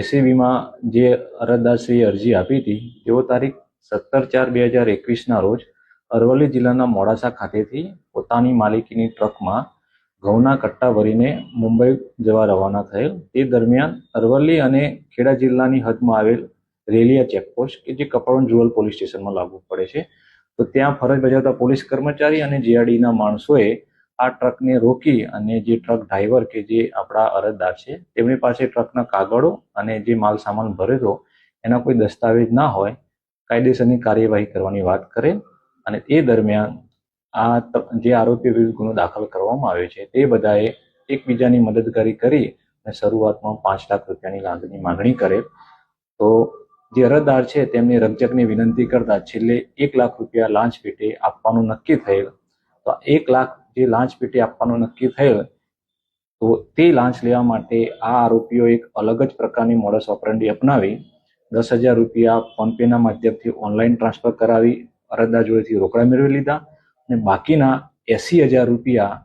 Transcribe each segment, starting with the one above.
એસીબીમાં જે અરજદારશ્રીએ અરજી આપી હતી તેઓ તારીખ 17/4/2021ના રોજ અરવલ્લી જિલ્લાના મોડાસા ખાતેથી પોતાની માલિકીની ટ્રકમાં ઘઉંના કટ્ટા ભરીને મુંબઈ જવા રવાના થયેલ. તે દરમિયાન અરવલ્લી અને ખેડા જિલ્લાની હદમાં આવેલ રેલિયા ચેકપોસ્ટ કે જે કપડવંજ રૂરલ પોલીસ સ્ટેશનમાં લાગુ પડે છે, તો ત્યાં ફરજ બજાવતા પોલીસ કર્મચારી અને જીઆરડીના માણસોએ આ ટ્રકને રોકી અને જે ટ્રક ડ્રાઈવર કે જે આપણા અરજદાર છે તેમની પાસે ટ્રકના કાગળો અને જે માલ સામાન ભરેલો એના કોઈ દસ્તાવેજ ના હોય, કાયદેસરની કાર્યવાહી કરવાની વાત કરે. અને એ દરમિયાન આ જે આરોપીઓ વિરુદ્ધ ગુનો દાખલ કરવામાં આવ્યો છે તે બધાએ એકબીજાની મદદગારી કરી અને શરૂઆતમાં 5 લાખ રૂપિયાની માંગણી કરેલ. તો જે અરજદાર છે તેમની રકજકની વિનંતી કરતા છેલ્લે 1 લાખ રૂપિયા લાંચ પેટે આપવાનું નક્કી થયેલ. તો 1 લાખ જે લાંચ પેટે આપવાનું નક્કી થયેલ, તો તે લાંચ લેવા માટે આ આરોપીઓ એક અલગ જ પ્રકારની મોડસ ઓપરેન્ડી અપનાવી 10,000 રૂપિયા ફોનપેના માધ્યમથી ઓનલાઈન ટ્રાન્સફર કરાવી અરજદાર જોડેથી રોકડા મેળવી લીધા અને બાકીના 80,000 રૂપિયા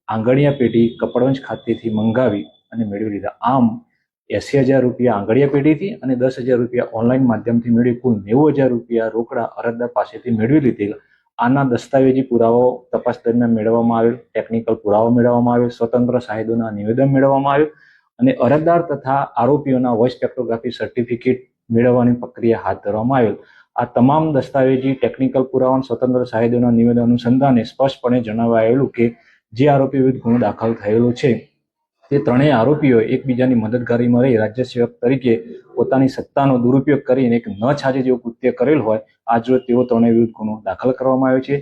આંગણિયા પેઢી કપડવંજ ખાતેથી મંગાવી અને મેળવી લીધા. આમ 80,000 રૂપિયા આંગણિયા પેઢીથી અને 10,000 રૂપિયા ઓનલાઈન માધ્યમથી મેળવી કુલ 90,000 રૂપિયા રોકડા અરજદાર પાસેથી મેળવી લીધેલ. આના દસ્તાવેજી પુરાવાઓ તપાસ દરમિયાન મેળવવામાં આવેલ, ટેકનિકલ પુરાવો મેળવવામાં આવેલ, સ્વતંત્ર સાહેદોના નિવેદન મેળવવામાં આવ્યું અને અરજદાર તથા આરોપીઓના વોઇસ સ્પેક્ટ્રોગ્રાફી સર્ટિફિકેટ મેળવવાની પ્રક્રિયા હાથ ધરવામાં આવેલ. આ તમામ દસ્તાવેજી ટેકનિકલ પુરાવા સ્વતંત્ર સાહેદોના નિવેદન અનુસંધાને સ્પષ્ટપણે જણાવાયેલું કે જે આરોપી વિરુદ્ધ ગુનો દાખલ થયેલો છે તે ત્રણેય આરોપીઓ એકબીજાની મદદગારીમાં રહી રાજ્ય સેવક તરીકે પોતાની સત્તાનો દુરુપયોગ કરીને એક ન છાજે જેવું કૃત્ય કરેલ હોય, આજરોજ તેઓ ત્રણેય વિરુદ્ધ ગુનો દાખલ કરવામાં આવ્યો છે.